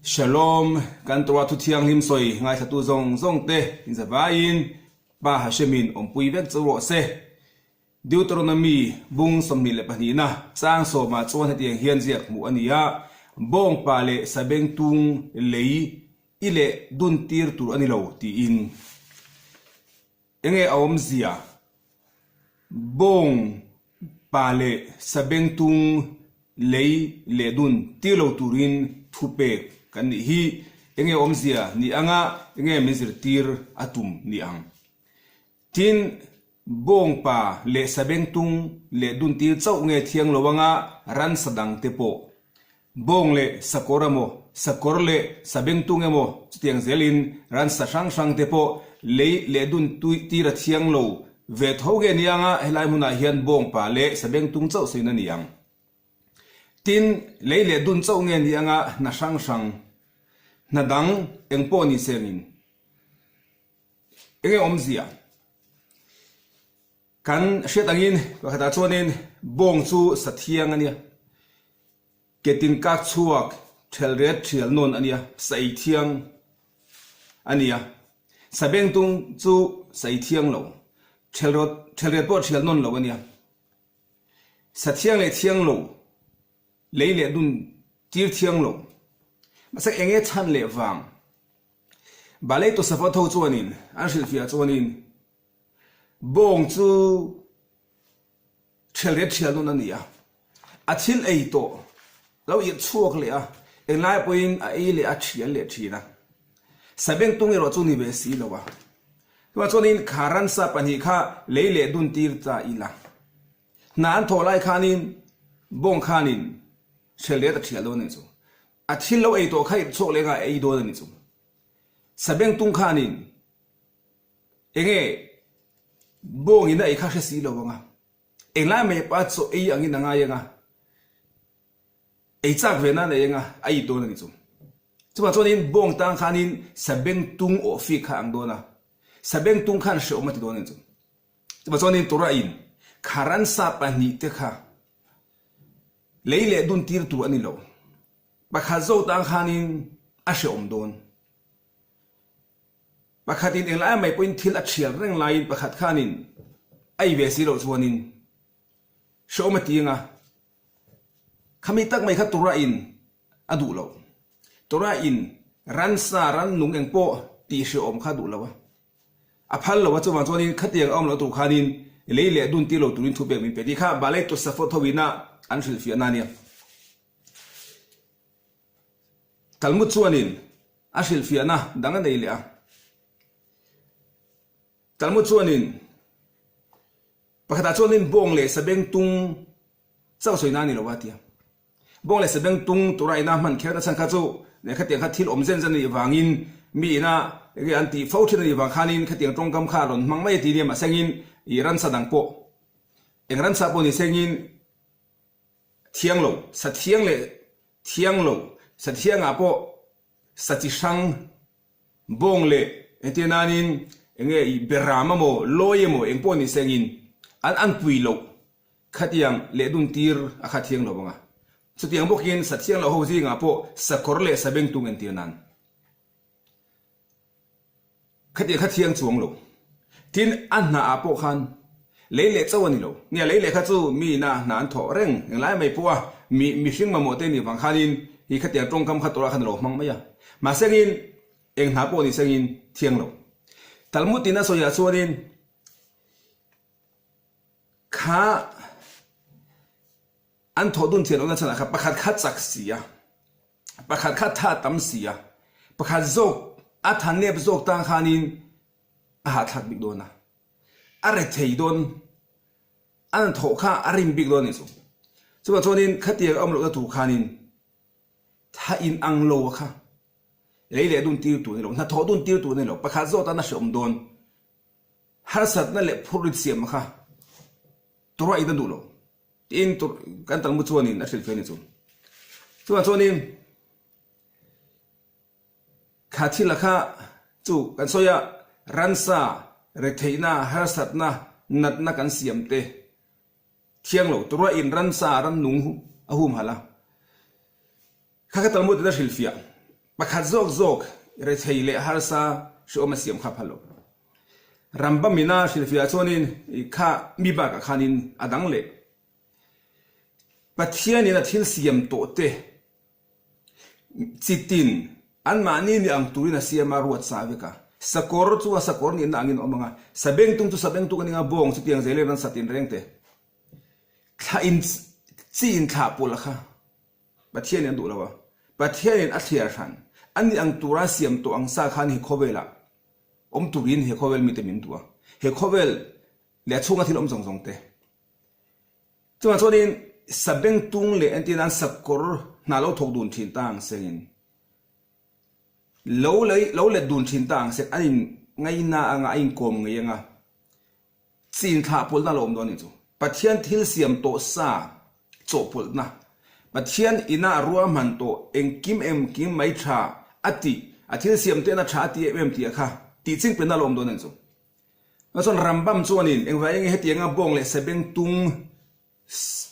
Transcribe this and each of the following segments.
Shalom, kan tua tu thiang lim soi ngai thatu zong te in zavain pa hashemin pui vek chawo se Deuteronomy bung somni le panina sang so ma chuan hetiang hian ziak mu ania bong pa le sabeng tung lei ile dun tir tur ani lo ti in enge awm zia bong pa le sabeng tung lei le dun tir lo turin thupe kan ni hi enge omzia ni anga enge mizir tir atum ni ang tin bong pa le sabeng tung le dun tir chau nge thiang lowanga ran sadang te po bong le sakoramo sakor le sabeng tung emo tiang zelin ran sa sang te po le dun tu tir thiang lo ve thoge ni anga helai muna hian bong pa le sabeng tung chau seina ni ang tin le dun chau nge ni anga na sang na dang engpo ni semin enge omzia kan shetangin pakata chuanin bong chu sathiang ania ketin ka chuak thelret thial non ania sai thiang ania sabeng tung chu sai thiang lo thelret po thial non lo ania sathiang le thiang lo leile dun tir thiang lo masa enge chan le wang balai to safa tho chuanin an silfia chuanin bong chu thele thial non ania athil ei to lo i chuak le a enlai poin a ei le a thial le thina sabeng tung ero chu ni be si lo wa to chuanin kharan sa pani kha leile dun tir ta ila nan tholai khanin bong khanin thele ta thial lo ni chu athil lo ei to khai chok lenga ei do ni chu sabeng tung khanin enge bong ina ei kha si lo nga engla me pa cho ei angin nga yenga ei chak ve na ne yenga ai do ni chu chuwa chonin bong tang khanin sabeng tung o fi kha ang do na sabeng tung khan sho ma ti do ni chu chuwa chonin tura in kharan sa pa ni te kha leile dun tir tu ani lo bakha zo tang khanin a shom don bakhatin engla mai point thil a thial reng lain pakhat khanin ai ve si lo chuanin shoma tinga khami tak mai kha tura in adu lo tura in ran sa ran nung engpo ti shom kha du lo a phal lo chuwa chuanin khatiang om lo tu khanin leile dun ti lo turin thu pe min pe di kha balai to safo thowina an thil fi anania Talmud chuanin ashil fiana danga nei le a Talmud chuanin pakhata chuanin bong le sabeng tung chau soina ni lowatia bong le sabeng tung turai na man kherna changkha chu ne khatiang kha thil omzen zan ni wangin mi na ge anti fauthina ni wang khanin khatiang tongkam kha ron mangmai ti ne ma sengin iran sadang po engran sa po ni sengin thiang lo sa thiang lo sathiang apo satisang bong le etenanin enge I berama mo loye mo engpo ni sengin an pui lo khatiang le dun tir a khathiang lo banga chutiang bokin sathiang lo hoji nga po sakor le sabeng tung en tianan khathiang chuang lo tin an na apo khan leile chawani lo nia leile kha chu mi na nan tho reng englai mai puwa mi hring ma mo te ni wang khanin hi khatiang tongkam kha tora khan lo mang maya ma sengin eng na po ni sengin thiang lo Talmud tina soya chuanin kha an thodun thian ona chana kha pakhat kha chak sia pakhat kha tha tam sia pakhat zok a than nep zok tang khanin a ha thak bik dona are thei don an tho kha arim bik don ni chu chuwa chuanin khatiang amlo tu khanin tha in ang lo kha leile dun tir tu ni lo na tho dun tir tu ni lo pakha zo ta na shom don har sat na le phurit siam kha tora ida du lo tin tur kan tal mu chuanin a thil fe ni chu chuanin kha thila kha chu kan soya ransa re theina har sat na nat na kan siam te thiang lo tora in ransa ran nung ahum hala khaka Talmud da hilfia pakhat zok zok re thei le har sa shoma siam kha phalo ramba mina shilfia chonin kha mi ba ka khanin adang le pathian ina thil siam to te chitin an mani ni ang turina siama ruat saveka sakor chu sakor ni nangin omanga sabeng tung aninga bong chu tiang zele ran satin rengte tha in chin tha pula kha pathian an du lawa pathian a thiar han ani ang tura siam to ang sa khan hi khowela turin he khovel mi te min tua he khovel le chunga thil om jong te chuan chonin sabeng tung le antinan sakor na lo thok dun thin tang sengin lo le dun thin tang se anin ngai na anga ain kom ngai anga chin tha pol na lom don ni chu pathian thil siam to sa cho pol na pathian ina ruwa man to engkim em kim mai tha ati athil siam te na tha ti em ti kha ti ching pen na lom don chu na son rambam chuanin engwai enge hetianga bong le sabeng tung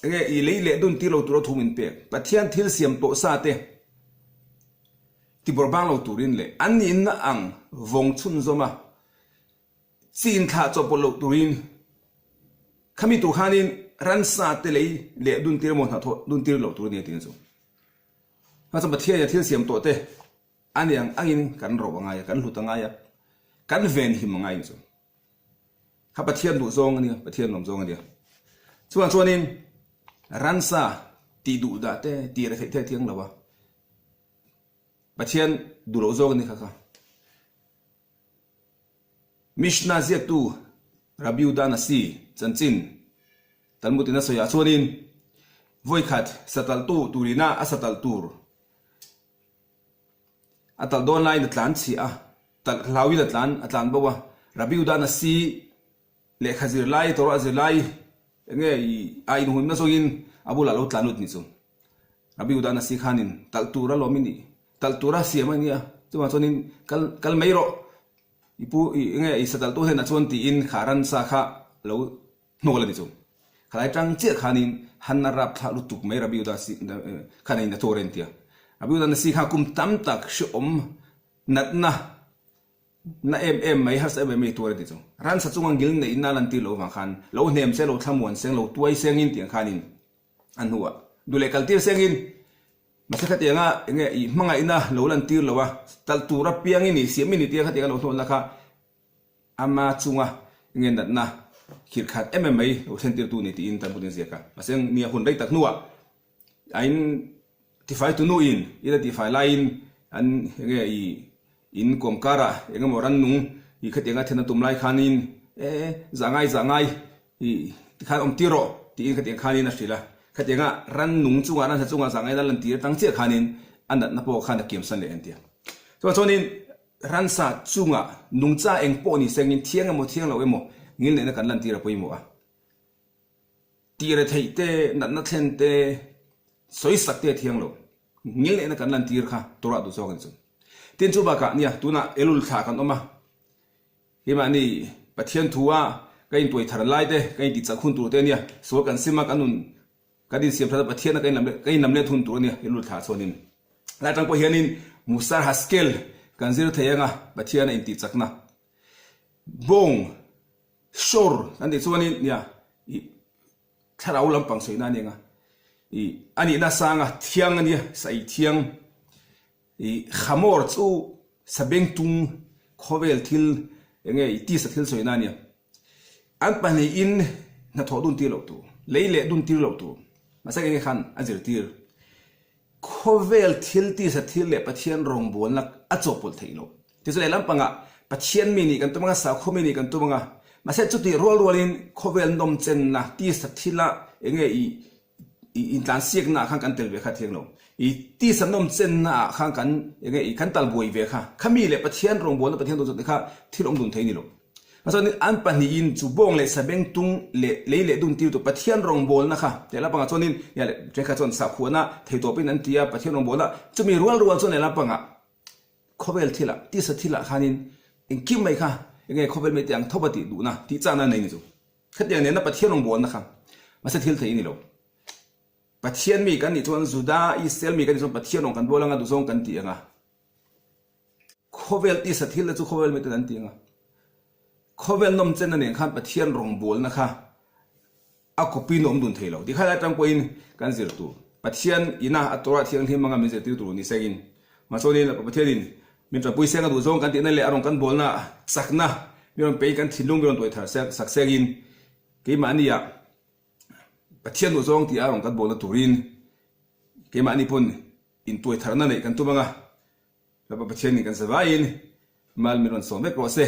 enge I le dun ti lo tu thumin pe pathian thil siam to sa te ti borbang lo turin le anin na ang vong chun zoma chin tha cho pol lo turin khami tu khanin ran sa te le dun tir mo na tho dun tir lo tur ni tin chu ma sa pathian ya thil siam to te aniang angin kan ro nga ya kan hlut nga ya kan ven him nga chu kha pathian du zong ni pathian nom zong ni chuanin ran sa ti du da te ti ra the thiang lawa pathian du lo zong ni kha mishna zia tu rabiu dana si chanchin talmudina soya chuanin voikhat satal tu turina asatal tur atal don lai na tlan chi a tal hlawi la tlan atlan bawa rabiu dana si le khazir lai to azir lai nge ai nu na sogin abula lo tlanut ni chu rabiu dana si khanin tal tura lo mini tal tura si amania chuma chonin kal meiro ipu nge isatal tu he na chon ti in kharan sa kha lo nol ni chu khalai tang che khanin hanarap tha lutuk mai rabiu da si khanin na torentia rabiu da si kha kum tam tak shom natna na em mai has em mai tore ti chu ran sa chungang gil nei na lan ti lo wa khan lo nem se lo thamon seng lo tuai seng in tiang khanin an huwa dule kaltir seng in masa kha tianga nge I manga ina lo lan tir lo wa tal tura piang ini siam ini tia kha tianga lo thon la kha ama chunga nge natna khir khat MMA o sentir tu ni ti in tan putin zeka maseng ni hun dai tak nuwa ain ti fai tu nu in ila ti fai line an nge I in komkara enga moran nung I khatenga thena tumlai khanin zangai I khan om tiro ti in khateng khanin asila khatenga ran nung chunga ran chunga zangai lan tir tang che khanin anat na po khan kim san le entia so chonin ran sa chunga nung cha eng po ni sengin thiang mo thiang lo emo ngil ne na kan lan tira poimo a tira theite na thlen te soi sakte thiang lo ngil ne na kan lan tir kha tora du zogan chu tin chu ba ka nia tuna elul tha kan oma hima ni pathian thuwa kain toi thar lai te kain ti chakhun tu te nia so kan sima kanun kadin siam tha pathian kain namle thun tu nia elul tha chonin la tang po hianin musar haskel kan zir thayanga pathian in ti chakna bong shor andi chuanin nia I tharau lampang soina ninga I ani na sanga thiang ania sai thiang I khamor chu sabeng tung khovel thil enge I ti sa thil soina nia an pani in na thodun ti lo tu leile dun ti lo tu masak enge khan azir tir khovel thil ti sa thil le pathian rong bol nak achopol theilo ti so le lampanga pathian mi ni kan tumanga sa khomi ni kan tumanga mase chuti rolin khovel nom chen na ti sa thila enge I intlan siek na khang kan tel ve kha thiang lo I ti sa nom chen na khang kan enge I kan tal boi ve kha khami le pathian rong bol na pathian do ka thilom dun theini lo maso ni an pani in chu bong le sabeng tung le dun ti to pathian rong bol na kha te la panga chonin ya le tre kha chon sa khuana thei to pin an tia pathian rong bol na chumi rual chon le la panga khovel thila ti sa thila khanin in kim mai kha enge khovel me tiang thobati du na ti chana nei ni chu khatiang ne na pathian rong bol na kha masa thil thei ni lo pathian mi kan ni chon zuda I sel mi kan chon pathian rong kan bolanga du zong kan ti anga khovel ti sathil la chu khovel me tan tinga khovel nom chen na ne khan pathian rong bol na kha a copy nom dun thelo di khala tang point kan zir tu pathian ina atora thiang thi manga me je ti tu ni segin ma so ni la pathian min tra pui senga du zong kan ti na le arong kan bol na sakna miron pe kan thilung miron toi thar sak segin ke ma ni ya pathian du zong ti arong kan bol na turin ke ma ni pun in toi thar na nei kan tu manga la pathian ni kan sa vain mal miron so me ko se